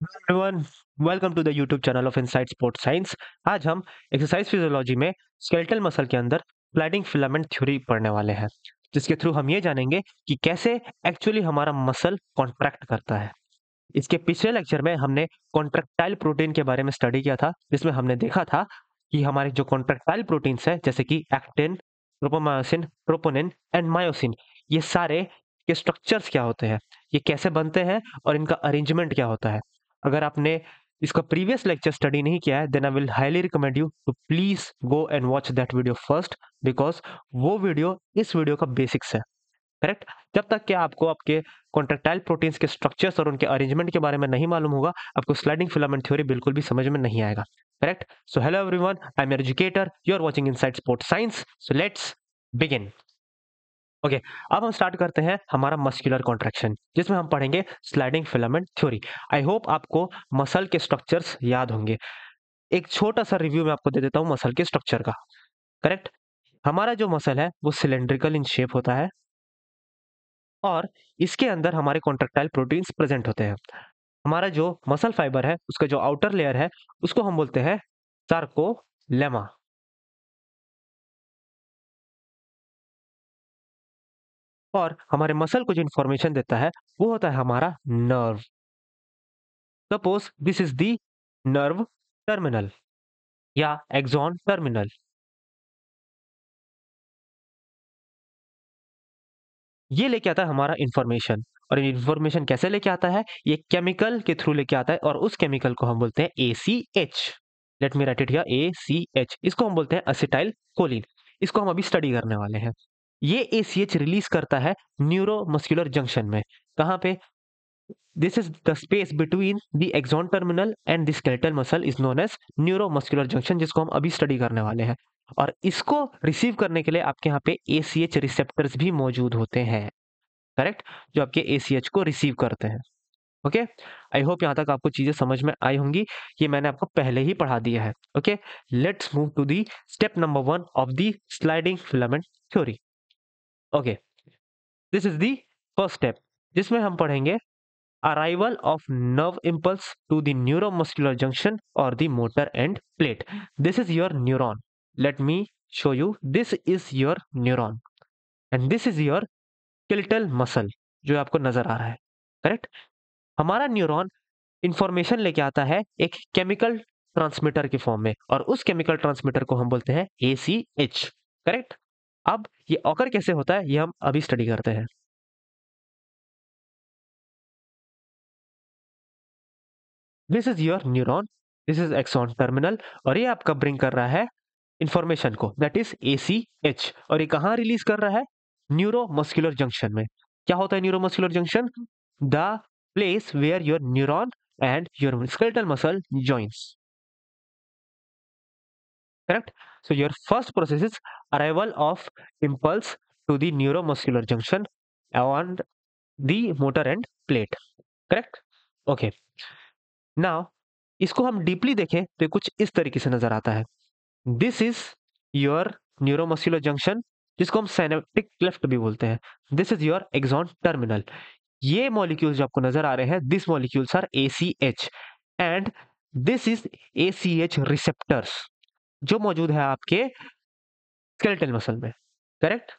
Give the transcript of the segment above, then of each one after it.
Everyone, welcome to the YouTube channel of inside sports science. आज हम exercise physiology में skeletal muscle के अंदर स्लाइडिंग फिलामेंट थ्योरी पढ़ने वाले हैं, जिसके थ्रू हम ये जानेंगे कि कैसे एक्चुअली हमारा मसल कॉन्ट्रैक्ट करता है। इसके पिछले लेक्चर में हमने कॉन्ट्रैक्टाइल प्रोटीन के बारे में स्टडी किया था, जिसमें हमने देखा था कि हमारे जो कॉन्ट्रैक्टाइल प्रोटीन्स है, जैसे कि actin, tropomyosin, troponin and myosin, ये सारे के स्ट्रक्चर्स क्या होते हैं, ये कैसे बनते हैं और इनका अरेंजमेंट क्या होता है। अगर आपने इसका प्रीवियस लेक्चर स्टडी नहीं किया है, then I will highly recommend you to please go and watch that video first, because वो वीडियो इस वीडियो का बेसिक्स है। करेक्ट। जब तक कि आपको आपके कॉन्ट्रैक्टाइल प्रोटीन्स के स्ट्रक्चर्स और उनके अरेंजमेंट के बारे में नहीं मालूम होगा, आपको स्लाइडिंग फिलामेंट थ्योरी बिल्कुल भी समझ में नहीं आएगा। Correct. So hello everyone, I am your educator, you are watching inside sports science. So let's begin. Okay, अब हम स्टार्ट करते हैं हमारा मस्कुलर कॉन्ट्रैक्शन, जिसमें हम पढ़ेंगे स्लाइडिंग फिलामेंट थ्योरी। आई होप आपको मसल के स्ट्रक्चर्स याद होंगे। एक छोटा सा रिव्यू मैं आपको दे देता हूँ मसल के स्ट्रक्चर का। करेक्ट। हमारा जो मसल है वो सिलेंड्रिकल इन शेप होता है और इसके अंदर हमारे कॉन्ट्रैक्टाइल प्रोटीन्स प्रेजेंट होते हैं। हमारा जो मसल फाइबर है, उसका जो आउटर लेयर है, उसको हम बोलते हैं सार्कोलेमा। और हमारे मसल को जो इंफॉर्मेशन देता है वो होता है हमारा nerve. Suppose this is the nerve terminal या एक्सॉन टर्मिनल। ये लेके आता है हमारा इंफॉर्मेशन। और ये इंफॉर्मेशन कैसे लेके आता है? ये केमिकल के थ्रू लेके आता है और उस केमिकल को हम बोलते हैं ACH। Let me right it here, ACH। इसको हम बोलते हैं असिटाइल कोलिन। इसको हम अभी स्टडी करने वाले हैं। ये ACH रिलीज करता है न्यूरोमस्कुलर जंक्शन में। कहाँ पे? This is the space between the axon terminal and the skeletal muscle is known as neuromuscular junction, जिसको हम अभी स्टडी करने वाले हैं। और इसको रिसीव करने के लिए आपके यहाँ पे ACH रिसेप्टर्स भी मौजूद होते हैं। करेक्ट। जो आपके ACH को रिसीव करते हैं। ओके। आई होप यहाँ तक आपको चीजें समझ में आई होंगी। ये मैंने आपको पहले ही पढ़ा दिया है। Okay, let's move to the step number 1 of the sliding filament theory. Okay, this is the first step, जिसमें हम पढ़ेंगे arrival of nerve impulse to the neuromuscular junction और the motor end plate. This is your neuron. Let me show you, this is your neuron and this is your skeletal muscle जो आपको नजर आ रहा है। Correct. हमारा neuron information लेके आता है एक केमिकल ट्रांसमीटर के फॉर्म में, और उस केमिकल ट्रांसमीटर को हम बोलते हैं ACH। करेक्ट। अब ये ऑकर कैसे होता है, ये हम अभी स्टडी करते हैं। This is your neuron, this is axon terminal, और ये आपका ब्रिंग कर रहा है इंफॉर्मेशन को, दैट इज ACH। और ये कहाँ रिलीज कर रहा है? न्यूरोमस्कुलर जंक्शन में। क्या होता है neuromuscular junction? The place where your neuron and your skeletal muscle joins. Correct. So your first process is arrival of impulse to the neuromuscular junction and the motor end plate. Correct. Okay. Now इसको हम deeply देखें तो कुछ इस तरीके से नजर आता है। This is your neuromuscular junction, जिसको हम साइनेप्टिक क्लेफ्ट भी बोलते हैं। This is your axon terminal. ये मॉलिक्यूल्स जो आपको नजर आ रहे हैं, this molecules are ACH and this is ACH receptors जो मौजूद है आपके स्केलेटल मसल में। Correct.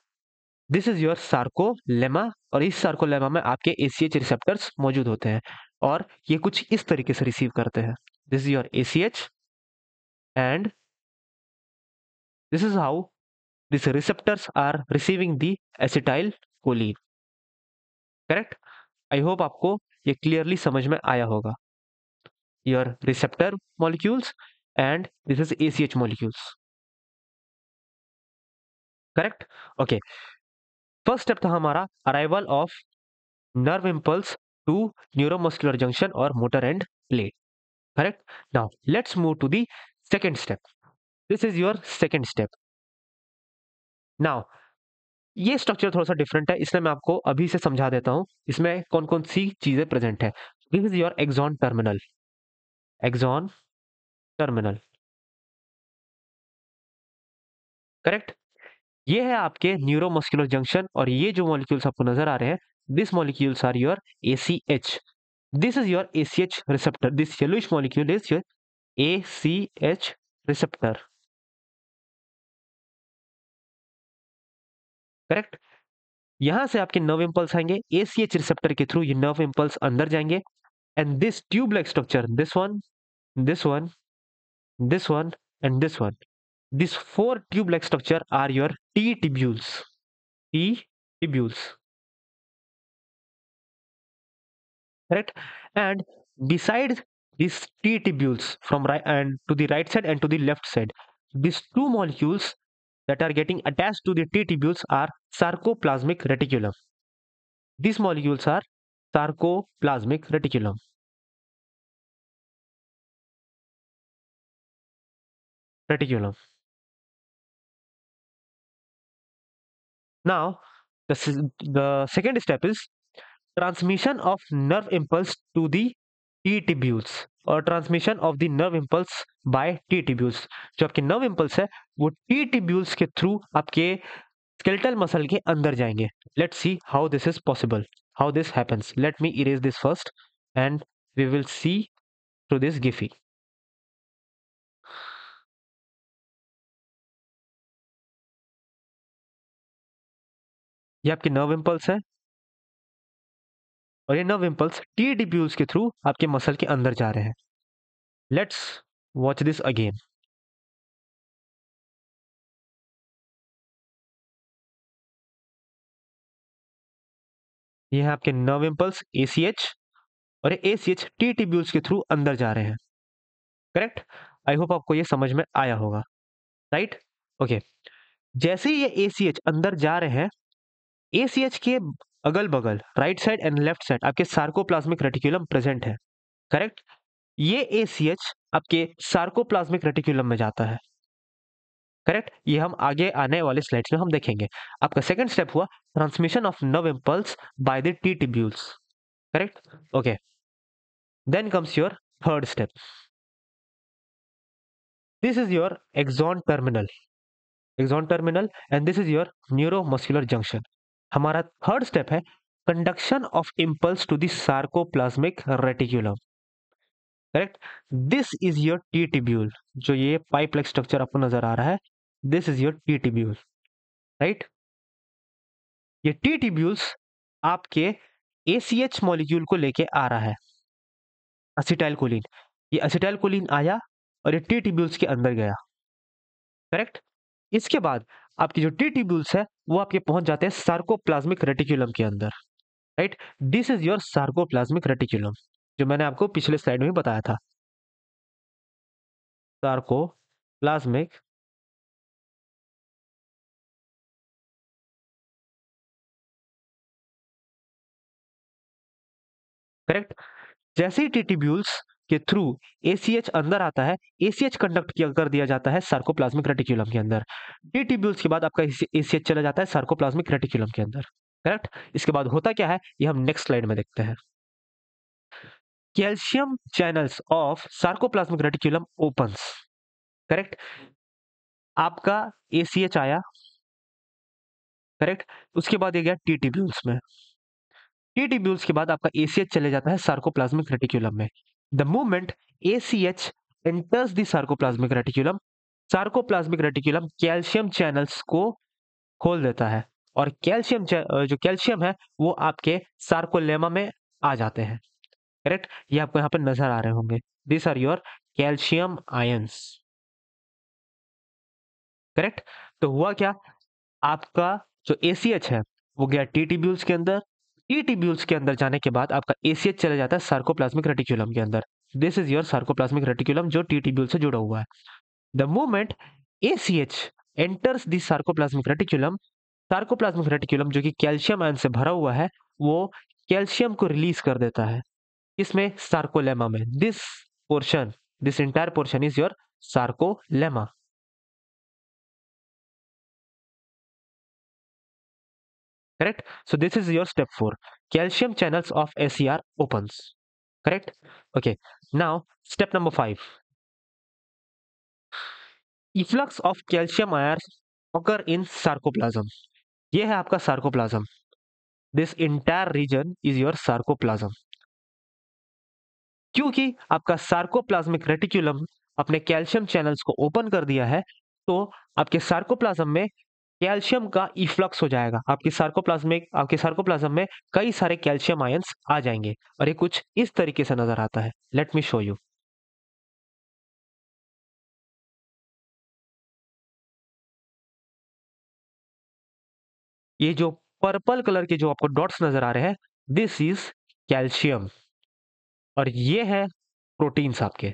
This is your sarcolemma, और इस सार्कोलेमा में आपके ACH रिसेप्टर्स मौजूद होते हैं और ये कुछ इस तरीके से रिसीव करते हैं। This is your ACH and this is how this receptors are receiving the acetylcholine. Correct. I hope आपको ये क्लियरली समझ में आया होगा। Your receptor molecules and this is ACH molecules. Correct. Okay, first step था हमारा arrival of nerve impulse to neuromuscular junction or motor end plate. Correct. Now let's move to the second step. This is your second step. Now ये structure थोड़ा सा different है, इसलिए मैं आपको अभी से समझा देता हूं इसमें कौन कौन सी चीजें प्रेजेंट है। This is your axon terminal. Axon terminal. Correct. ये है आपके न्यूरोमस्कुलर जंक्शन, और ये जो मॉलिक्यूल्स आपको नजर आ रहे हैं, this molecules are your ACH। This is your ACH receptor. This yellowish molecule is your ACH receptor. Correct? यहां से आपके नर्व इंपल्स आएंगे, ACH रिसेप्टर के थ्रू ये नर्व इंपल्स अंदर जाएंगे and this tube like structure, this one, this one, this one, and this one. These four tube-like structure are your T tubules. T tubules, correct? And beside these T tubules, from right and to the right side and to the left side, these two molecules that are getting attached to the T tubules are sarcoplasmic reticulum. These molecules are sarcoplasmic reticulum. Reticulum. Now, the second step is transmission of nerve impulse to the T tubules और transmission of the nerve impulse by T tubules. जो आपके nerve impulse है वो T tubules के through आपके skeletal muscle के अंदर जाएंगे। Let's see how this is possible, how this happens. Let me erase this first and we will see through this GIF. ये आपके नर्व इम्पल्स है और ये नर्व इम्पल्स टी ट्यूब्यूल्स के थ्रू आपके मसल के अंदर जा रहे हैं। Let's watch this again. ये है आपके नर्व इम्पल्स ACH और ये ACH टी ट्यूब्यूल्स के थ्रू अंदर जा रहे हैं। करेक्ट? आई होप आपको ये समझ में आया होगा, राइट? ओके। जैसे ही ये ACH अंदर जा रहे हैं, ACH के अगल बगल right side and left side आपके सार्कोप्लाज्मिक रेटिकुलम प्रेजेंट है। करेक्ट? ये ACH आपके सार्कोप्लाज्मिक रेटिकुलम में जाता है। करेक्ट? ये हम आगे आने वाले स्लाइड्स में हम देखेंगे। आपका सेकंड स्टेप हुआ transmission of nerve impulse by the T tubules. Correct? Okay. Then comes your third step. This is your axon terminal and this is your neuromuscular junction. हमारा थर्ड स्टेप है conduction of impulse to the sarcoplasmic reticulum. Correct? This is your T tubule. जो ये pipe like structure आपको नजर आ रहा है, this is your T tubule, right? ये T tubules आपके ACH मॉलिक्यूल को लेके आ रहा है, असिटाइल कोलिन। ये असिटाइल कोलिन आया और ये टी ट्यूब्यूल्स के अंदर गया। करेक्ट? इसके बाद आपकी जो टी ट्यूब्यूल्स है वो आपके पहुंच जाते हैं सार्कोप्लाज्मिक रेटिकुलम के अंदर, right? This is your sarcoplasmic reticulum, जो मैंने आपको पिछले स्लाइड में बताया था। Sarcoplasmic correct? जैसे ही टी ट्यूब्यूल्स के थ्रू ACH अंदर आता है, ACH कंडक्ट कर दिया जाता है सार्कोप्लाज्मिक रेटिकुलम के अंदर। टी ट्यूब्यूल्स के बाद आपका ACH चला जाता है सार्कोप्लाज्मिक रेटिकुलम के अंदर। करेक्ट? इसके बाद होता क्या है ये हम नेक्स्ट स्लाइड में देखते हैं। Calcium channels of sarcoplasmic reticulum opens. Correct? आपका ACH आया, करेक्ट? उसके बाद ये गया टी ट्यूब्यूल्स में। टी ट्यूब्यूल्स के बाद आपका ACH चले जाता है सार्कोप्लाज्मिक रेटिकुलम में। The moment ACH enters the sarcoplasmic reticulum calcium channels को खोल देता है और जो कैल्शियम है वो आपके सार्कोलेमा में आ जाते हैं। करेक्ट? ये आपको यहाँ पर नजर आ रहे होंगे। This are your calcium ions. Correct? तो हुआ क्या, आपका जो ACH है वो गया टी ट्यूब्यूल्स के अंदर। टी ट्यूब्यूल्स के अंदर जाने के बाद आपका ACH चला जाता है सार्कोप्लाज्मिक रेटिकुलम के अंदर। This is your sarcoplasmic reticulum जो टी ट्यूब्यूल से जुड़ा हुआ है। The moment ACH enters the sarcoplasmic reticulum जो कि कैल्शियम आयन से भरा हुआ है, वो कैल्शियम को रिलीज कर देता है। इसमें सार्कोलेमा में। This entire portion is your sarcolemma. Correct? So this is your step 4. Calcium channels of SCR opens. Correct? Okay. Now step number 5. Efflux of calcium ions occur in sarcoplasm. ये है आपका sarcoplasm. This entire region is your sarcoplasm. क्योंकि आपका sarcoplasmic reticulum अपने calcium channels को open कर दिया है, तो आपके सार्कोप्लाज्म में कैल्शियम का इफ्लक्स हो जाएगा। आपके सार्कोप्लाज्म में कई सारे कैल्शियम आयंस आ जाएंगे और ये कुछ इस तरीके से नजर आता है। Late me show you. ये जो पर्पल कलर के जो आपको डॉट्स नजर आ रहे हैं, दिस इज कैल्शियम और ये है प्रोटीन्स आपके।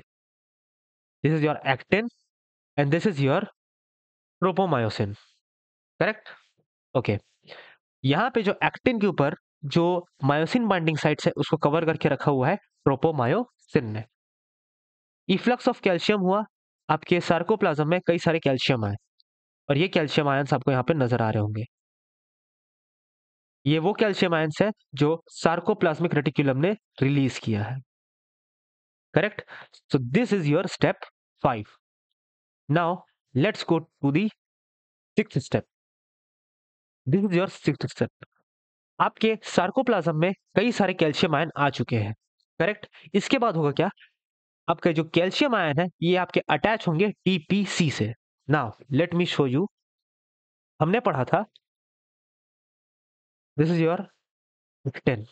This is your actin and this is your tropomyosin. Correct? Okay. यहाँ पे जो एक्टिन के ऊपर जो मायोसिन बाइंडिंग साइट्स है उसको कवर करके रखा हुआ है ट्रोपोमायोसिन ने। इफ्लक्स ऑफ कैल्शियम हुआ, आपके सार्कोप्लाज्म में कई सारे कैल्शियम आए और ये कैल्शियम आयंस आपको यहाँ पे नजर आ रहे होंगे। ये वो कैल्शियम आयंस है जो सार्कोप्लाज्मिक रेटिक्यूलम ने रिलीज किया है। Correct? So this is your step 5। Now let's go to the sixth step. This is your sixth step. आपके सार्कोप्लाज्म में कई सारे कैल्शियम आयन आ चुके हैं। करेक्ट? इसके बाद होगा क्या? आपका जो कैल्शियम आयन है ये आपके अटैच होंगे टीपीसी से। Now let me show you. हमने पढ़ा था this is your actin.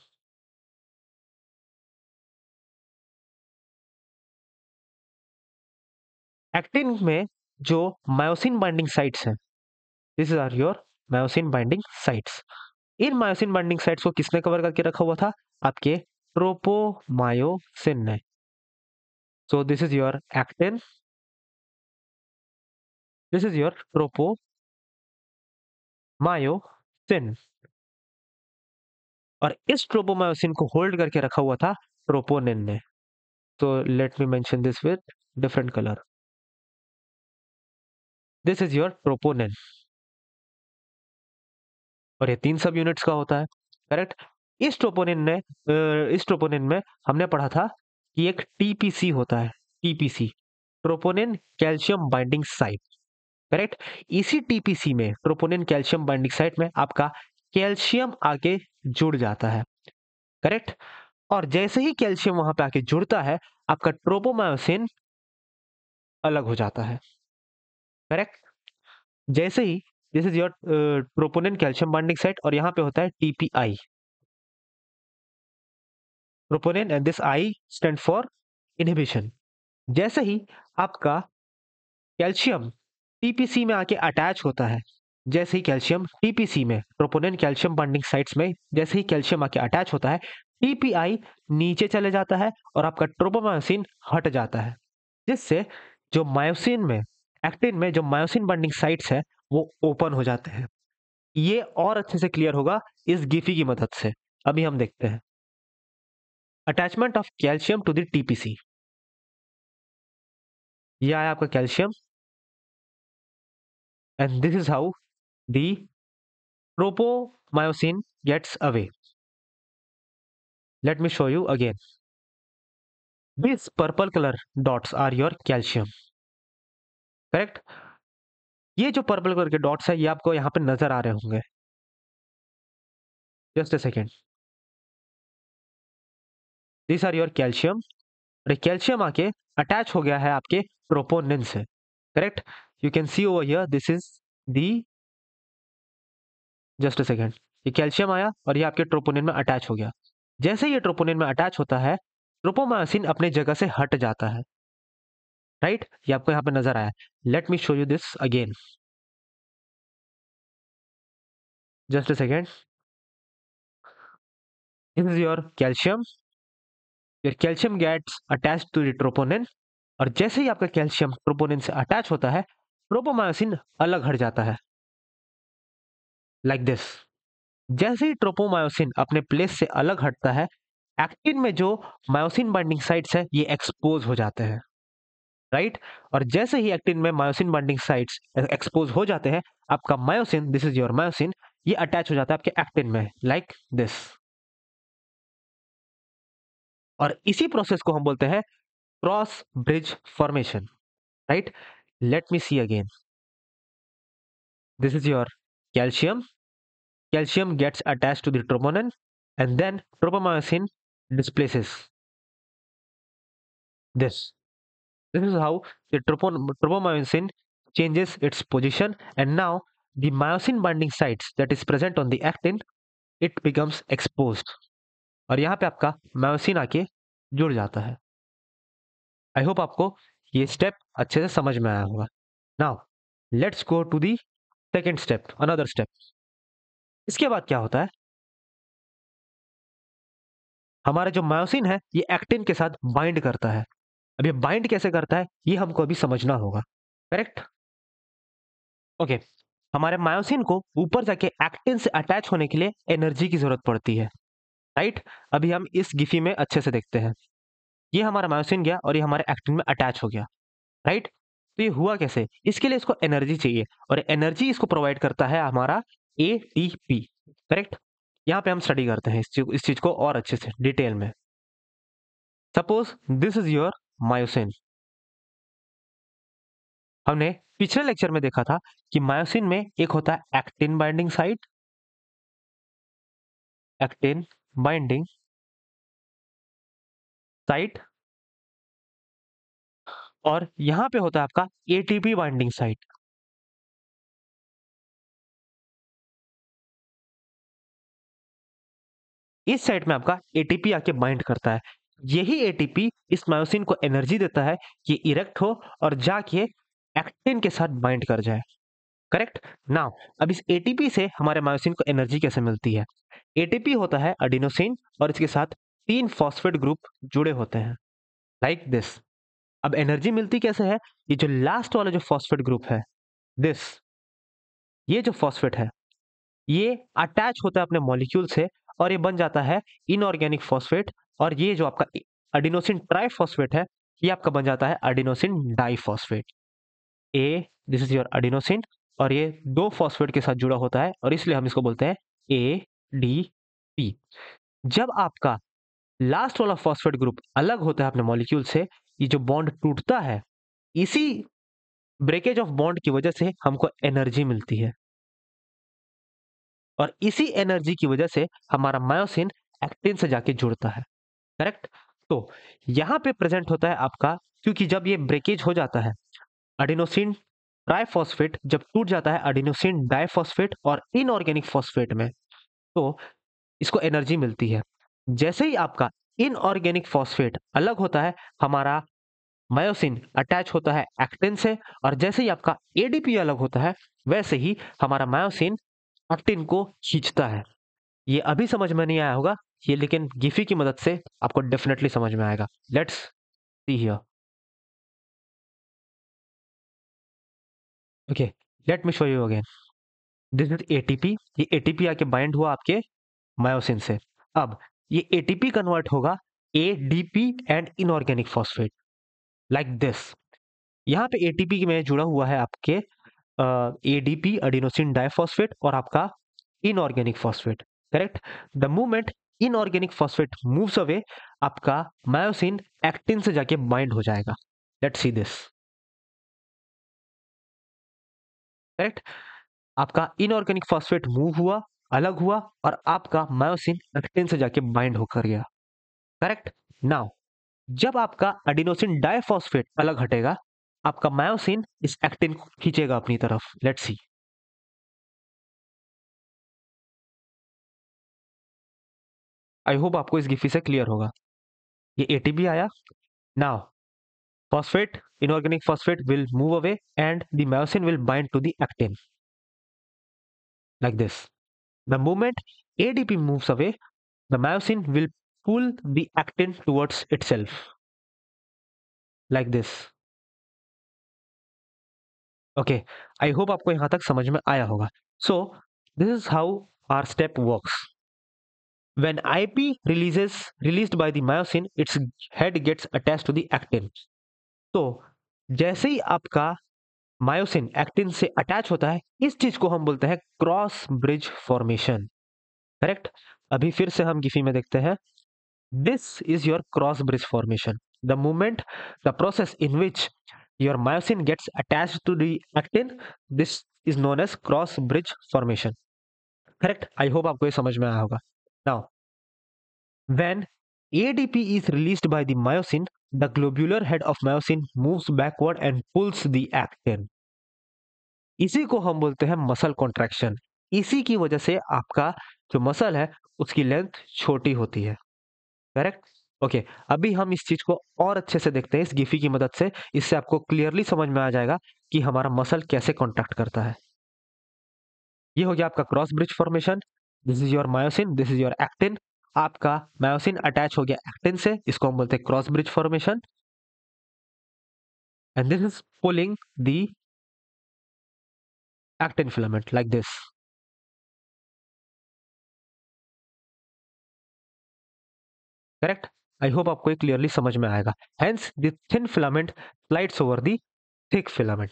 Actin में जो मायोसिन बाइंडिंग साइट्स हैं, this are your myosin binding sites. इन मायोसिन बाइंडिंग साइट्स को किसने कवर करके रखा हुआ था? आपके ट्रोपोमायोसिन ने। सो this is your actin, this is your tropomyosin और इस ट्रोपोमायोसिन को होल्ड करके रखा हुआ था ट्रोपोनिन ने। So let me mention this with different color. This is your troponin और ये 3 सब यूनिट्स का होता है। करेक्ट? इस ट्रोपोनिन में हमने पढ़ा था कि एक टीपीसी होता है। TPC, troponin calcium binding site. Correct? इसी टीपीसी में, ट्रोपोनिन कैल्शियम बाइंडिंग साइट में आपका कैल्शियम आके जुड़ जाता है। करेक्ट? और जैसे ही कैल्शियम वहां पे आके जुड़ता है, आपका ट्रोपोमायोसिन अलग हो जाता है। करेक्ट? जैसे ही this is your troponin calcium binding site और यहाँ पे होता है TPI, troponin, and this I stand for inhibition. जैसे ही आपका कैल्शियम टीपीसी में आके अटैच होता है, जैसे ही कैल्शियम टीपीसी में, ट्रोपोनिन कैल्शियम बाइंडिंग साइट्स में जैसे ही कैल्शियम आके अटैच होता है, टीपीआई नीचे चले जाता है और आपका ट्रोपोमायोसिन हट जाता है, जिससे जो मायोसिन में, एक्टिन में जो मायोसिन बाइंडिंग साइट्स है वो ओपन हो जाते हैं। ये और अच्छे से क्लियर होगा इस गिफी की मदद से। अभी हम देखते हैं attachment of calcium to the TPC. ये आया आपका calcium and this is how the tropomyosin gets away. Let me show you again. This purple colour dots are your calcium. Correct? ये जो पर्पल कलर के डॉट्स है ये आपको यहाँ पे नजर आ रहे होंगे। Just a second. This are your calcium और कैल्शियम आके अटैच हो गया है आपके ट्रोपोनिन से। Correct? You can see over here this is the, just a second, ये कैल्शियम आया और ये आपके ट्रोपोनिन में अटैच हो गया। जैसे ये ट्रोपोनिन में अटैच होता है, ट्रोपोमायोसिन अपने जगह से हट जाता है। राइट? ये आपको यहाँ पे नजर आया। Let me show you this again. Just a second. This is your calcium. Your calcium gets attach to the troponin और जैसे ही आपका कैल्शियम ट्रोपोनिन से अटैच होता है, ट्रोपोमायोसिन अलग हट जाता है, लाइक दिस। जैसे ही ट्रोपोमायोसिन अपने प्लेस से अलग हटता है, एक्टिन में जो मायोसिन बाइंडिंग साइट्स है ये एक्सपोज हो जाते हैं। राइट? और जैसे ही एक्टिन में मायोसिन बाइंडिंग साइट्स एक्सपोज हो जाते हैं, आपका myosin, this is your myosin, ये अटैच हो जाता है आपके एक्टिन में, लाइक दिस। और इसी प्रोसेस को हम बोलते हैं cross bridge formation. Right? Let me see again. This is your calcium. Calcium gets attached to the troponin and then tropomyosin displaces. this. This is how the tropomyosin changes its position, and now the myosin binding sites that is present on the actin, it becomes exposed. और यहाँ पे आपका myosin आके जुड़ जाता है। आई hope आपको ये स्टेप अच्छे से समझ में आया होगा। Now let's go to the second step, another step. इसके बाद क्या होता है, हमारा जो मायोसिन है ये एक्टिन के साथ बाइंड करता है। अब ये बाइंड कैसे करता है ये हमको अभी समझना होगा, करेक्ट? ओके, हमारे मायोसिन को ऊपर जाके एक्टिन से अटैच होने के लिए एनर्जी की जरूरत पड़ती है, राइट? अभी हम इस गिफी में अच्छे से देखते हैं। ये हमारा मायोसिन गया और ये हमारे एक्टिन में अटैच हो गया, राइट? तो ये हुआ कैसे? इसके लिए इसको एनर्जी चाहिए और एनर्जी इसको प्रोवाइड करता है हमारा एटीपी, करेक्ट? यहाँ पे हम स्टडी करते हैं इस चीज को और अच्छे से डिटेल में। Suppose this is your myosin. हमने पिछले लेक्चर में देखा था कि मायोसिन में एक होता है actin binding site, actin binding site, और यहां पे होता है आपका एटीपी बाइंडिंग साइट। इस साइट में आपका एटीपी आके बाइंड करता है। यही एटीपी इस मायोसिन को एनर्जी देता है कि इरेक्ट हो और जाके एक्टिन के साथ बाइंड कर जाए, करेक्ट? नाउ अब इस एटीपी से हमारे मायोसिन को एनर्जी कैसे मिलती है? एटीपी होता है एडिनोसिन और इसके साथ 3 फॉस्फेट ग्रुप जुड़े होते हैं, लाइक दिस। अब एनर्जी मिलती कैसे है? ये जो लास्ट वाला जो फॉस्फेट ग्रुप है, दिस, ये जो फॉस्फेट है ये अटैच होता है अपने मॉलिक्यूल से और ये बन जाता है इनऑर्गेनिक फॉस्फेट, और ये जो आपका एडिनोसिन ट्राइफॉस्फेट है ये आपका बन जाता है adenosine diphosphate. A, this is your adenosine, और ये 2 फॉस्फेट के साथ जुड़ा होता है और इसलिए हम इसको बोलते हैं ADP। जब आपका लास्ट वाला फॉस्फेट ग्रुप अलग होता है अपने मॉलिक्यूल से, ये जो बॉन्ड टूटता है, इसी ब्रेकेज ऑफ बॉन्ड की वजह से हमको एनर्जी मिलती है और इसी एनर्जी की वजह से हमारा मायोसिन एक्टिन से जाके जुड़ता है, करेक्ट? तो यहां पे प्रेजेंट होता है आपका, क्योंकि जब ये ब्रेकेज हो जाता है, एडिनोसिन ट्राइफॉस्फेट जब टूट जाता है एडिनोसिन डाइफॉस्फेट और इनऑर्गेनिक फॉस्फेट में, तो इसको एनर्जी मिलती है। जैसे ही आपका इनऑर्गेनिक फॉस्फेट अलग होता है, हमारा मायोसिन अटैच होता है एक्टिन से, और जैसे ही आपका एडीपी अलग होता है, वैसे ही हमारा मायोसिन एक्टिन को खींचता है। ये अभी समझ में नहीं आया होगा ये, लेकिन गिफी की मदद से आपको डेफिनेटली समझ में आएगा। Let's see here. Okay, late me show you again. This is ATP. ये एटीपी आके बाइंड हुआ आपके मायोसिन से। अब ये एटीपी कन्वर्ट होगा ADP and inorganic phosphate, like this. यहाँ पे एटीपी में जुड़ा हुआ है आपके एडीपी एडिनोसिन डाइफॉस्फेट और आपका inorganic phosphate, correct? The movement inorganic phosphate moves away, आपका मायोसिन एक्टिन से जाके बाइंड हो जाएगा। Let's see this, correct? आपका इनऑर्गेनिक फॉस्फेट मूव हुआ, अलग हुआ, और आपका मायोसिन एक्टिन से जाके बाइंड होकर गया, करेक्ट? नाउ जब आपका एडिनोसिन डाइफॉस्फेट अलग हटेगा, आपका मायोसिन इस एक्टिन को खींचेगा अपनी तरफ। Let's see. आई होप आपको इस गिफी से क्लियर होगा। ये एटीपी आया। Now phosphate, inorganic phosphate will move away and the myosin will bind to the actin, like this. The moment ADP moves away, the myosin will pull the actin towards itself, like this. Okay, I hope आपको यहाँ तक समझ में आया होगा। So, this is how our step works. When released by the myosin, its head gets attached to the actin. तो जैसे ही आपका मायोसिन एक्टिन से अटैच होता है, इस चीज को हम बोलते हैं क्रॉस ब्रिज फॉर्मेशन, करेक्ट? अभी फिर से हम गिफी में देखते हैं। This is your cross bridge formation, the movement, the process in which your myosin gets attached to the actin, this is known as cross bridge formation, correct? I hope आपको ये समझ में आया होगा। Now when ADP is released by the myosin. The globular head of myosin moves backward and pulls the actin. इसी को हम बोलते हैं मसल कॉन्ट्रैक्शन। इसी की वजह से आपका जो मसल है उसकी लेंथ छोटी होती है। करेक्ट? ओके, अभी हम इस चीज को और अच्छे से देखते हैं इस गिफी की मदद से। इससे आपको क्लियरली समझ में आ जाएगा कि हमारा मसल कैसे कॉन्ट्रैक्ट करता है। ये हो गया आपका cross bridge formation. This is your myosin, this is your actin. आपका मायोसिन अटैच हो गया एक्टिन से, इसको हम बोलते हैं cross bridge formation. And this is pulling the actin filament like this. Correct? I hope आपको ये क्लियरली समझ में आएगा। Hence the thin filament slides over the thick filament.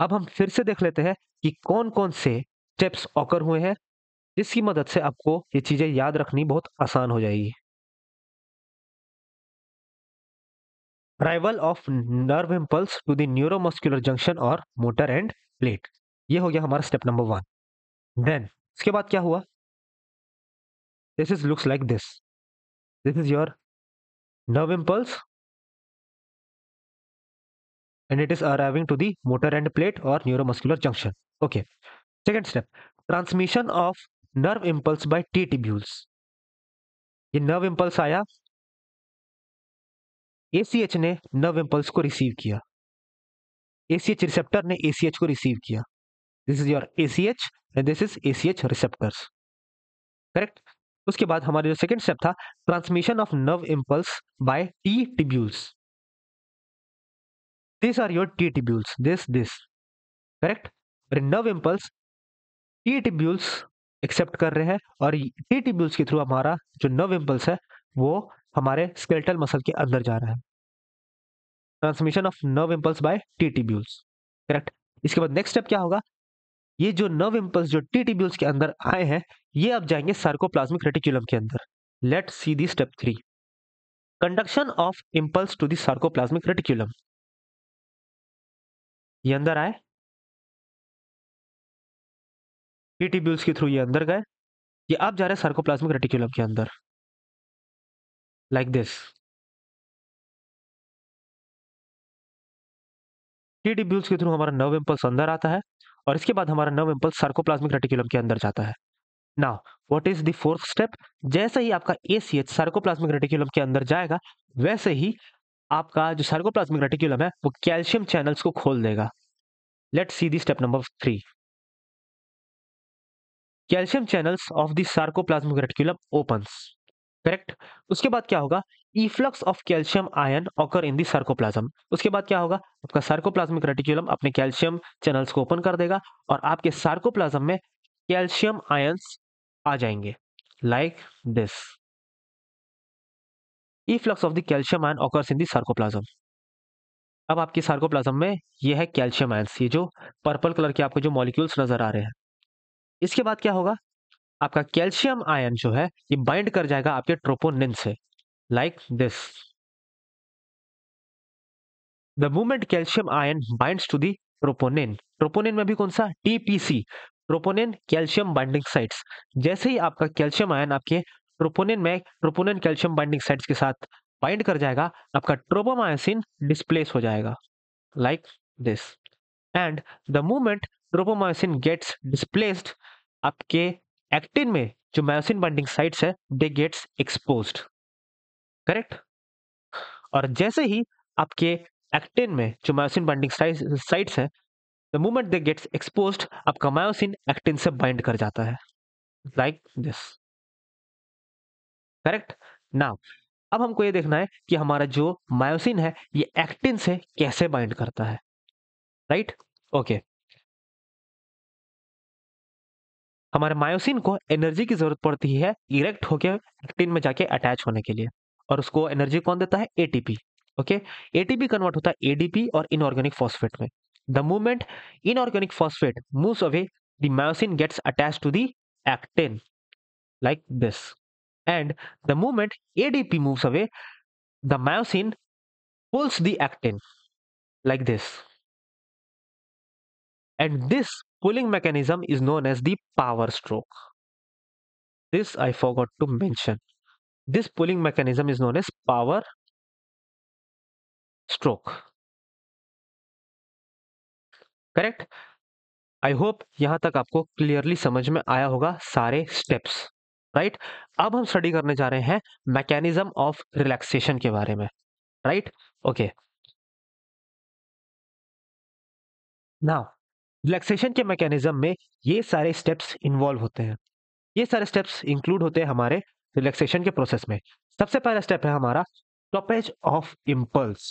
अब हम फिर से देख लेते हैं कि कौन कौन से स्टेप्स ऑकर हुए हैं जिसकी मदद से आपको ये चीजें याद रखनी बहुत आसान हो जाएगी। Arrival of nerve impulse to the neuromuscular junction और मोटर एंड प्लेट। ये हो गया हमारा स्टेप नंबर 1। देन इसके बाद क्या हुआ? This is looks like this. This is your nerve impulse and it is arriving to the motor end plate or neuromuscular junction. Okay. Second step, transmission of nerve impulse by T tubules. ये nerve impulse आया, ACH ने nerve impulse को receive किया, ACH receptor ने ACH को receive किया. This is your ACH and this is ACH receptors. Correct? उसके बाद हमारा जो सेकेंड स्टेप था, transmission of nerve impulse by T tubules. This are your T tubules, this correct. Nerve impulse T tubules accept कर रहे हैं और T tubules के थ्रू हमारा जो नर्व इम्पल्स है वो हमारे स्केलेटल मसल के अंदर जा रहा है. Transmission of nerve impulse by T tubules. Correct. इसके बाद नेक्स्ट स्टेप क्या होगा? ये जो नर्व इम्पल्स जो टी टिब्यूल्स के अंदर आए हैं ये अब जाएंगे सार्कोप्लाज्मिक रेटिकुलम के अंदर. Let's see the step 3. Conduction of impulse to the sarcoplasmic reticulum. ये अंदर आए, टी टिब्यूल्स के थ्रू ये अंदर गए, ये अब जा रहे हैं सार्कोप्लाज्मिक रेटिकुलम के अंदर लाइक दिस. टी टिब्यूल्स के थ्रू हमारा नर्व इम्पल्स अंदर आता है और इसके बाद हमारा नर्व इम्पल्स सार्कोप्लाज्मिक रेटिकुलम के अंदर जाता है. Now what is the fourth step? जैसे ही आपका एसीएच सार्कोप्लाज्मिक रेटिकुलम के अंदर जाएगा वैसे ही आपका जो सार्कोप्लाज्मिक रेटिकुलम है वो कैल्शियम चैनल्स को खोल देगा. Let's see the step number 3. Calcium channels of the sarcoplasmic reticulum opens. Correct. उसके बाद क्या होगा? Efflux of calcium ion occur in the sarcoplasm. उसके बाद क्या होगा? आपका सार्कोप्लाज्मिक रेटिकुलम अपने कैल्शियम चैनल्स को ओपन कर देगा और आपके सार्कोप्लाज्म में कैल्शियम आयंस आ जाएंगे like this. Efflux of the calcium ion occurs in the sarcoplasm. अब आपकी सार्कोप्लाज्म में ये है कैल्शियम आयंस, ये जो पर्पल कलर के आपको जो मॉलिक्यूल्स नजर आ रहे हैं. इसके बाद क्या होगा? आपका कैल्शियम आयन जो है ये बाइंड कर जाएगा आपके ट्रोपोनिन से like this. The movement calcium ion binds to the troponin. Troponin में भी कौन सा? TPC, troponin calcium binding sites. जैसे ही आपका कैल्शियम आयन आपके ट्रोपोनिन में ट्रोपोनिन कैल्शियम बाइंडिंग साइट्स के साथ बाइंड कर जाएगा, आपका ट्रोपोमायोसिन डिस्प्लेस हो जाएगा like this. And the movement tropomyosin gets displaced, आपके एक्टिन में जो मायोसिन बाइंडिंग साइट्स है दे गेट्स एक्सपोज्ड. करेक्ट. और जैसे ही आपके एक्टिन में जो मायोसिन बाइंडिंग साइट्स है, the moment they gets exposed, आपका मायोसिन एक्टिन से बाइंड कर जाता है लाइक दिस. करेक्ट. नाउ अब हमको ये देखना है कि हमारा जो मायोसिन है ये एक्टिन से कैसे बाइंड करता है. राइट. ओके. हमारे मायोसिन को एनर्जी की जरूरत पड़ती है इरेक्ट होकर एक्टिन में जाके अटैच होने के लिए और उसको एनर्जी कौन देता है? एटीपी. ओके. एटीपी कन्वर्ट होता है एडीपी और इनऑर्गेनिक फॉस्फेट में. The movement inorganic phosphate moves away, the myosin gets attached to the actin like this. And the moment ADP moves away, the myosin pulls the actin like this. And this pulling mechanism is known as the power stroke. This I forgot to mention. This pulling mechanism is known as power stroke. Correct. I hope यहां तक आपको clearly समझ में आया होगा सारे steps. Right. अब हम स्टडी करने जा रहे हैं मैकेनिज्म ऑफ रिलैक्सेशन के बारे में। राइट। ओके। नाउ रिलैक्सेशन के मैकेनिज्म में ये सारे स्टेप्स इन्वॉल्व होते हैं। ये सारे स्टेप्स इंक्लूड होते हैं हमारे रिलैक्सेशन के प्रोसेस में। सबसे पहला स्टेप है हमारा स्टॉपेज ऑफ इम्पल्स।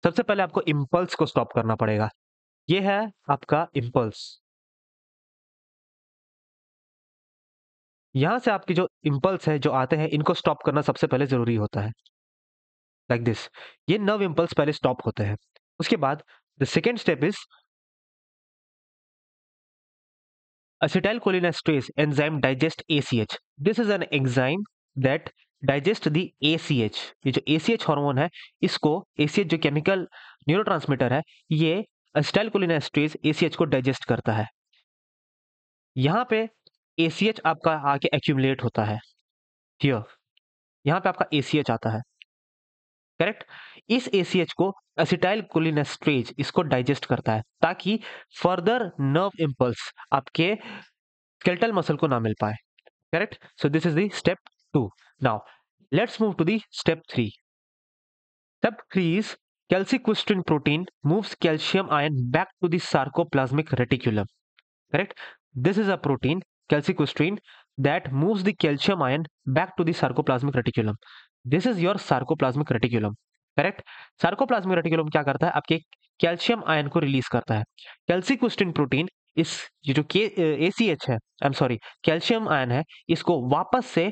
सबसे पहले आपको इम्पल्स को स्टॉप करना पड़ेगा। ये है आपका इम्पल्स। यहां से आपकी जो इम्पल्स है जो आते हैं इनको स्टॉप करना सबसे पहले जरूरी होता है। Like this. ये नर्व इम्पल्स पहले स्टॉप होते हैं। उसके बाद the second step is acetylcholinesterase enzyme digest ACH. This is an enzyme that digest the ACH. ये जो ACH हार्मोन है इसको ACH जो केमिकल न्यूरोट्रांसमीटर है ये acetylcholinesterase ACH को डाइजेस्ट करता है। यहाँ पे ACH आपका आके एक्यूमुलेट होता है। हियर यहाँ पे आपका ACH आता है। करेक्ट। इस ACH को एसिटाइल कोलिनेस्ट्रेज इसको डाइजेस्ट करता है ताकि फर्दर नर्व इम्पल्स आपके स्केलेटल मसल को ना मिल पाए। Correct. So this is the step 2. Now let's move to the step 3. Step 3 is calciquistrin protein moves calcium ion back to the sarcoplasmic reticulum. Correct. This is a protein calciquistrin that moves the calcium ion back to the sarcoplasmic reticulum. This is your sarcoplasmic reticulum. Correct. Sarcoplasmic reticulum क्या करता है आपके calcium ion को release करता है। कैल्सिक्विस्टिन protein इस ये जो ACH है I am sorry calcium ion है इसको वापस से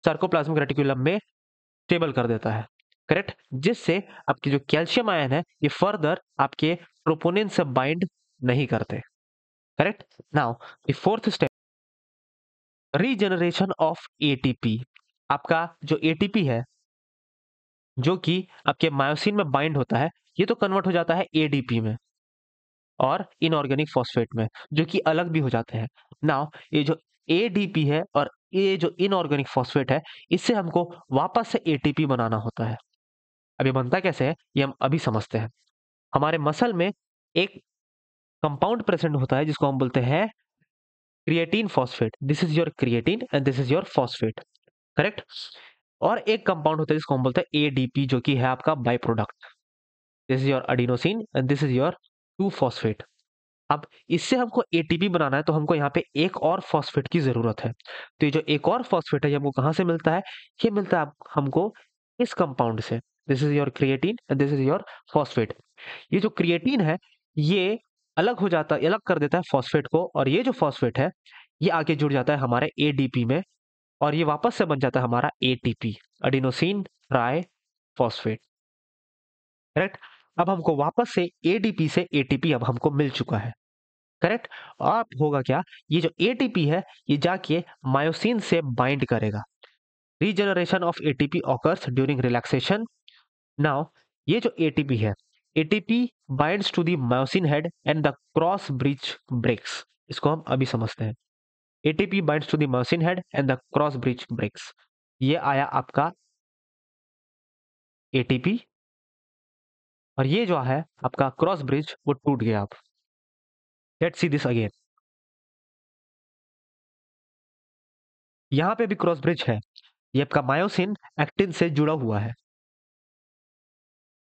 सार्कोप्लाज्मिक रेटिकुलम में स्टेबल कर देता है। करेक्ट। जिससे आपके जो कैल्शियम आयन है ये फर्दर आपके प्रोपोनिन से बाइंड नहीं करते। Correct. Now the fourth step regeneration of ATP। आपका जो ATP है जो कि आपके मायोसिन में बाइंड होता है ये तो कन्वर्ट हो जाता है ADP में और इनऑर्गेनिक फॉस्फेट में जो कि अलग भी हो जाते हैं। नाउ ये जो ADP है और ये जो इनऑर्गेनिक फॉस्फेट है इससे हमको वापस से ATP बनाना होता है। अब ये बनता कैसे है ये हम अभी समझते हैं। हमारे मसल में एक कंपाउंड प्रेजेंट होता है जिसको हम बोलते हैं creatine phosphate. This is your creatine and this is your phosphate. Correct. और एक कंपाउंड होता है जिसको हम बोलते हैं ADP जो कि है आपका by product. This is your adenosine and this is your 2-फॉस्फेट। अब इससे हमको ATP बनाना है तो हमको यहाँ पे एक और फॉस्फेट की जरूरत है। तो ये जो एक और फॉस्फेट है ये हमको कहाँ से मिलता है? ये मिलता है हमको इस कंपाउंड से। This is your creatine and this is your phosphate. ये जो क्रिएटिन है ये अलग हो जाता है, अलग कर देता है फॉस्फेट को और ये जो फॉस्फेट है ये आके जुड़ जाता है हमारे ADP में और ये वापस से बन जाता है हमारा ATP adenosine try phosphate. Correct. अब हमको वापस से ADP से ATP अब हमको मिल चुका है। करेक्ट। अब होगा क्या ये जो ATP है ये जाके मायोसिन से बाइंड करेगा। Regeneration of ATP occurs during relaxation. Now ये जो ATP है ATP binds to the myosin head and the cross bridge breaks. इसको हम अभी समझते हैं। ATP binds to the myosin head and the cross bridge breaks. ये आया आपका ATP और ये जो है आपका क्रॉस ब्रिज वो टूट गया। आप लेट्स सी दिस अगेन। यहां पे भी क्रॉस ब्रिज है। ये आपका मायोसिन एक्टिन से जुड़ा हुआ है।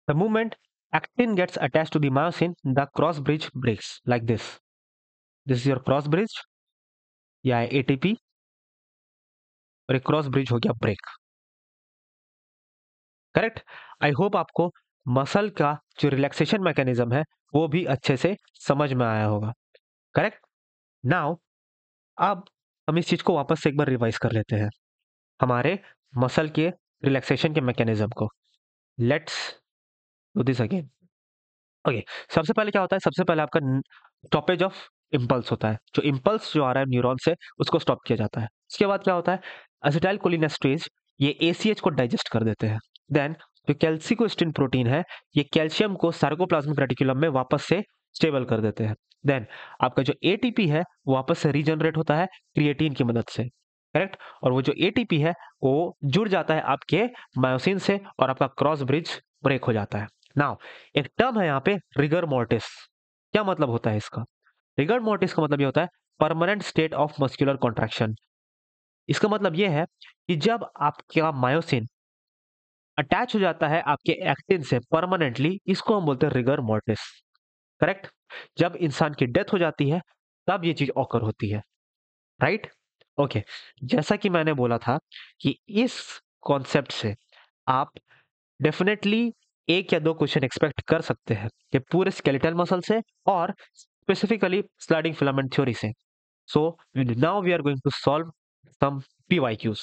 The movement actin gets attached to the myosin, the cross bridge breaks like this. This is your cross bridge या ATP और एक क्रॉस ब्रिज हो गया ब्रेक। करेक्ट। आई होप आपको मसल का जो रिलैक्सेशन मैकेनिज्म है वो भी अच्छे से समझ में आया होगा। करेक्ट। नाउ अब हम इस चीज को वापस से एक बार रिवाइज कर लेते हैं हमारे मसल के रिलैक्सेशन के मैकेनिज्म को। Let's do this again. Okay. सबसे पहले क्या होता है? सबसे पहले आपका स्टॉपेज ऑफ इम्पल्स होता है। जो इम्पल्स जो आ रहा है न्यूरॉन से उसको स्टॉप किया जाता है। उसके बाद क्या होता है? एसिटाइल कोलिनेस्ट्रेज ये ACH को डाइजेस्ट कर देते हैं। देन जो कैल्सिकोस्टिन प्रोटीन है ये कैल्शियम को सार्कोप्लाज्मिक रेटिकुलम में वापस से स्टेबल कर देते हैं। देन आपका जो ATP है वो वापस से रीजनरेट होता है क्रिएटिन की मदद से। करेक्ट। और वो जो एटीपी है वो जुड़ जाता है आपके मायोसिन से और आपका क्रॉस ब्रिज ब्रेक हो जाता है। नाउ एक टर्म है यहाँ पे रिगर मोर्टिस। क्या मतलब होता है इसका? रिगर मोर्टिस का मतलब ये होता है permanent state of muscular contraction. इसका मतलब ये है कि जब आपका मायोसिन अटैच हो जाता है आपके एक्टिन से परमानेंटली, इसको हम बोलते हैं रिगर मोर्टिस। करेक्ट। जब इंसान की डेथ हो जाती है तब ये चीज ऑकर होती है। राइट। ओके। जैसा कि मैंने बोला था कि इस कॉन्सेप्ट से आप डेफिनेटली एक या दो क्वेश्चन एक्सपेक्ट कर सकते हैं कि पूरे स्केलेटल मसल से और स्पेसिफिकली स्लाइडिंग फिलामेंट थ्योरी से। So now we are going to solve some PYQs.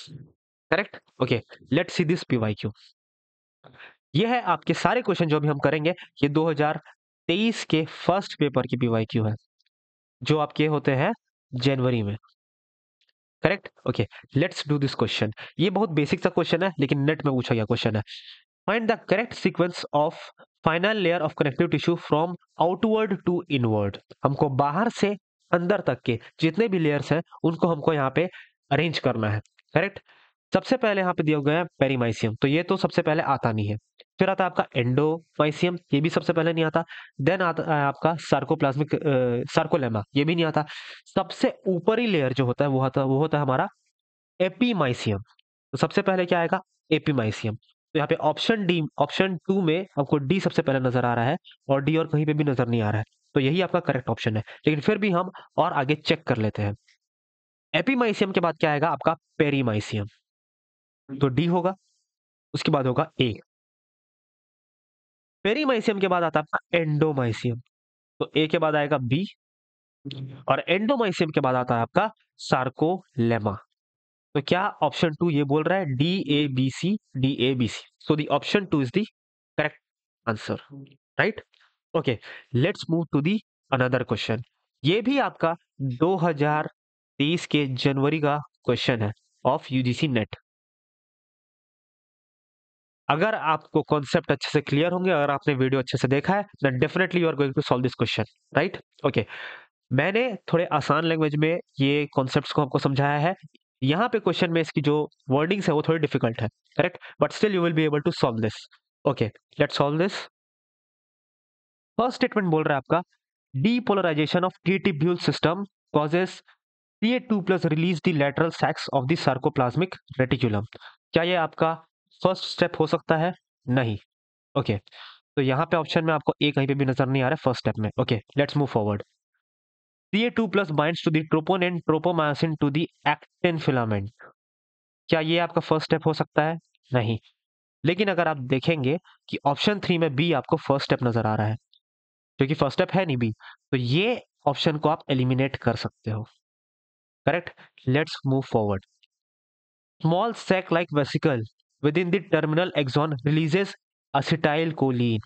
Correct. Okay, let's see this PYQ. ये है आपके सारे क्वेश्चन जो भी हम करेंगे, ये 2023 के फर्स्ट पेपर की पीवाईक्यू है जो आपके होते हैं जनवरी में। Correct. Okay, let's do this question. ये बहुत बेसिक सा क्वेश्चन है लेकिन नेट में पूछा गया क्वेश्चन है। Find the correct sequence of final layer of connective tissue from outward to inward. हमको बाहर से अंदर तक के जितने भी लेयर्स हैं उनको हमको यहाँ पे अरेंज करना है। करेक्ट। सबसे पहले यहाँ पे दिया गया है पेरीमाइसियम, तो ये तो सबसे पहले आता नहीं है। फिर आता है आपका एंडोमाइसियम, ये भी सबसे पहले नहीं आता। देन आता है आपका सार्कोप्लाज्मिक सार्कोलेमा, ये भी नहीं आता। सबसे ऊपरी लेयर जो होता है वो होता है हमारा एपीमाइसियम। तो सबसे पहले क्या आएगा? एपीमाइसियम। तो यहाँ पे ऑप्शन डी, ऑप्शन टू में आपको डी सबसे पहले नजर आ रहा है और डी और कहीं पे भी नजर नहीं आ रहा है, तो यही आपका करेक्ट ऑप्शन है। लेकिन फिर भी हम और आगे चेक कर लेते हैं। एपीमाइसियम के बाद क्या आएगा? आपका पेरीमाइसियम, तो डी होगा। उसके बाद होगा ए। पेरीमाइसियम के बाद आता है आपका एंडोमाइसियम, तो ए के बाद आएगा बी। और एंडोमाइसियम के बाद आता है आपका सार्कोलेमा। तो क्या ऑप्शन टू ये बोल रहा है D A B C, D A B C? So the option two is the correct answer. Right. Okay, let's move to the another question. ये भी आपका 2023 के जनवरी का क्वेश्चन है ऑफ यूजीसी नेट। अगर आपको कॉन्सेप्ट अच्छे से क्लियर होंगे, अगर आपने वीडियो अच्छे से देखा है, then definitely you are going to solve this question. Right. Okay, मैंने थोड़े आसान लैंग्वेज में ये कॉन्सेप्ट्स को आपको समझाया है। यहाँ पे क्वेश्चन में इसकी जो वर्डिंग्स है वो थोड़ी डिफिकल्ट है। Correct, but still you will be able to solve this. Okay, let's solve this. First statement बोल रहा है आपका depolarisation of T tubule system causes Ca2 plus release the lateral sacs of the sarcoplasmic reticulum. क्या ये आपका first step हो सकता है? नहीं। ओके, तो यहाँ पे ऑप्शन में आपको ए कहीं पे भी नजर नहीं आ रहा है फर्स्ट स्टेप में। Okay, let's move forward. Ca2 plus binds to the tropon and tropomyosin to the actin filament। क्या ये आपका फर्स्ट स्टेप हो सकता है? नहीं। लेकिन अगर आप देखेंगे कि ऑप्शन थ्री में बी आपको फर्स्ट स्टेप नजर आ रहा है, क्योंकि फर्स्ट स्टेप है नहीं बी, तो ये ऑप्शन को आप एलिमिनेट कर सकते हो। Correct. Let's move forward. Small sac like vesicle within the terminal axon releases acetylcholine.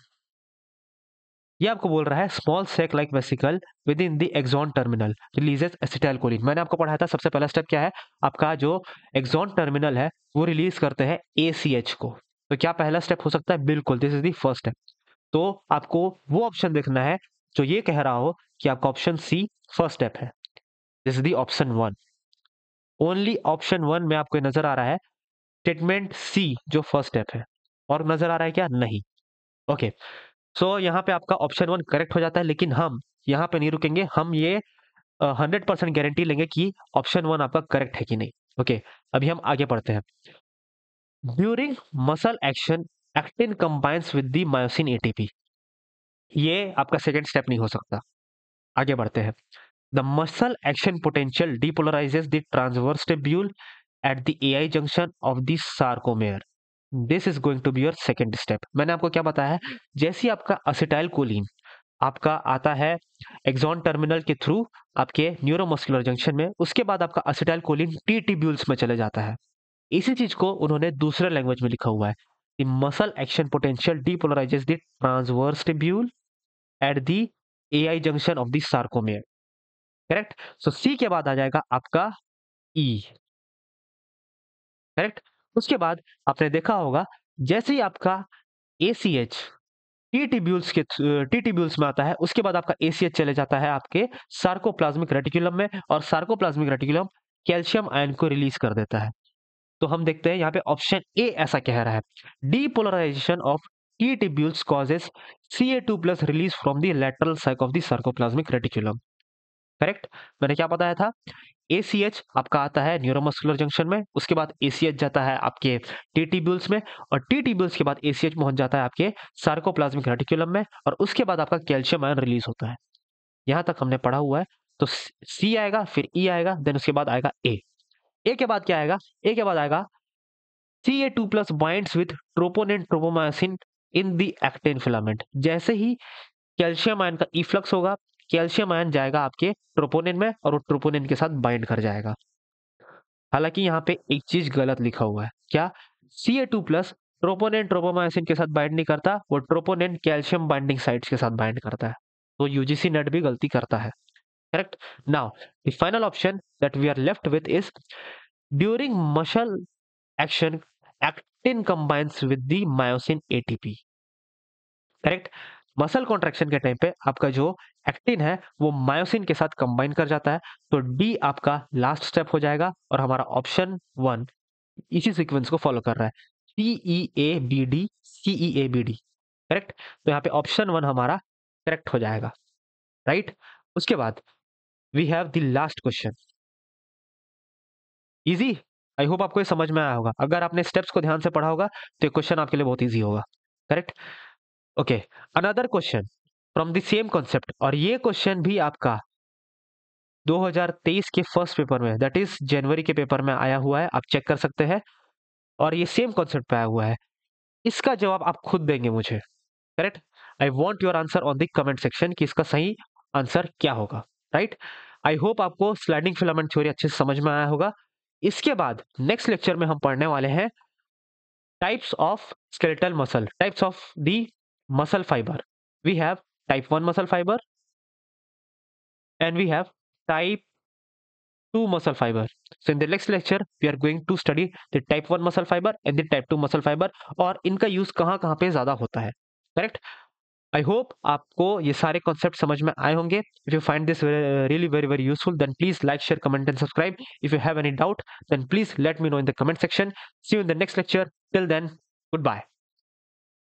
ये आपको बोल रहा है small sac like vesicle within the axon terminal releases acetylcholine. मैंने आपको पढ़ाया था सबसे पहला स्टेप क्या है आपका, जो एक्सॉन टर्मिनल है वो रिलीज करते हैं एसीएच को। तो क्या पहला स्टेप हो सकता है? बिल्कुल, this is the first step. तो आपको वो ऑप्शन देखना है जो ये कह रहा हो कि आपका ऑप्शन सी फर्स्ट स्टेप है। This is the option one. Only option one में आपको नजर आ रहा है स्टेटमेंट सी जो फर्स्ट स्टेप है, और नजर आ रहा है क्या? नहीं। ओके, सो यहाँ पे आपका ऑप्शन वन करेक्ट हो जाता है, लेकिन हम यहाँ पे नहीं रुकेंगे, हम ये 100% गारंटी लेंगे कि ऑप्शन वन आपका करेक्ट है कि नहीं। ओके, अभी हम आगे बढ़ते हैं। During muscle action actin combines with the myosin ATP. ये आपका सेकेंड स्टेप नहीं हो सकता। आगे बढ़ते हैं। The muscle action potential depolarises the transverse tubule at the AI junction of the sarcomere. This is going to be your second step. मैंने आपको क्या बताया है, जैसे आपका असिटाइल कोलिन आपका आता है एक्सॉन टर्मिनल के थ्रू आपके न्यूरोमस्कुलर जंक्शन में, उसके बाद आपका असिटाइल कोलिन टी ट्यूब्यूल्स में चले जाता है। इसी चीज को उन्होंने दूसरे लैंग्वेज में लिखा हुआ है, the muscle action potential depolarises the transverse tubule at the AI junction of the sarcomere. Correct. So C के बाद आ जाएगा आपका ई। करेक्ट। उसके बाद आपने देखा होगा जैसे ही आपका एसीएच टी ट्यूब्यूल्स में आता है, उसके बाद आपका एसीएच चले जाता है आपके सार्कोप्लाज्मिक रेटिकुलम में, और सार्कोप्लाज्मिक रेटिकुलम कैल्शियम आयन को रिलीज कर देता है। तो हम देखते हैं यहाँ पे ऑप्शन ए ऐसा कह रहा है, depolarization of T tubules causes Ca2 plus release from the lateral sac of the sarcoplasmic reticulum. Correct. मैंने क्या बताया था, ACH आपका आता है न्यूरोमस्कुलर जंक्शन में, उसके बाद ACH जाता है आपके टी ट्यूब्यूल्स में, और टी ट्यूब्यूल्स के बाद ACH पहुंच जाता है आपके सार्कोप्लाज्मिक रेटिकुलम में, और उसके बाद आपका कैल्शियम आयन रिलीज होता है। यहां तक हमने पढ़ा हुआ है। तो सी आएगा, फिर ई आएगा, देन उसके बाद आएगा ए। ए के बाद क्या आएगा, ए के बाद आएगा Ca2 plus binds with troponin tropomyosin in the actin filament। जैसे ही कैल्शियम आयन का इफ्लक्स होगा, कैल्शियम आयन जाएगा आपके ट्रोपोनिन में और वो ट्रोपोनिन के साथ बाइंड कर जाएगा। हालांकि यहाँ पे एक चीज गलत लिखा हुआ है, क्या, Ca2 प्लस ट्रोपोनिन ट्रोपोमायोसिन के साथ बाइंड नहीं करता, वो ट्रोपोनिन कैल्शियम बाइंडिंग साइट्स के साथ बाइंड करता है। तो यूजीसी नेट भी गलती करता है। Correct. Now the final option that we are left with is during muscle action actin combines with the myosin ATP. Correct. Muscle contraction के टाइम पे आपका जो एक्टिन है वो मायोसिन के साथ कंबाइन कर जाता है। तो डी आपका लास्ट स्टेप हो जाएगा, और हमारा ऑप्शन वन इसी सीक्वेंस को फॉलो कर रहा है, CEABD CEABD। करेक्ट। तो यहाँ पे ऑप्शन वन हमारा करेक्ट हो जाएगा। राइट। उसके बाद we have the last question. Easy, I hope आपको ये समझ में आया होगा। अगर आपने स्टेप्स को ध्यान से पढ़ा होगा तो ये क्वेश्चन आपके लिए बहुत इजी होगा। Correct. Okay, another question from the same concept, और ये क्वेश्चन भी आपका 2023 के फर्स्ट पेपर में, दैट इज जनवरी के पेपर में आया हुआ है, आप चेक कर सकते हैं। और ये सेम कॉन्सेप्ट पे आया हुआ है। इसका जवाब आप खुद देंगे मुझे। Correct. I want your answer on the comment section कि इसका सही आंसर क्या होगा। राइट। आई होप आपको स्लाइडिंग फिलामेंट थ्योरी अच्छे से समझ में आया होगा। इसके बाद नेक्स्ट लेक्चर में हम पढ़ने वाले हैं types of skeletal muscle, types of the muscle fiber. We have type 1 muscle fiber and we have type 2 muscle fiber. So in the next lecture we are going to study the type 1 muscle fiber and the type 2 muscle fiber, और इनका use कहाँ कहाँ पे ज्यादा होता है। Correct. I hope आपको ये सारे कॉन्सेप्ट समझ में आए होंगे। If you find this really very very useful, then please like, share, comment and subscribe. If you have any doubt, then please let me know in the comment section. See you in the next lecture. Till then, goodbye.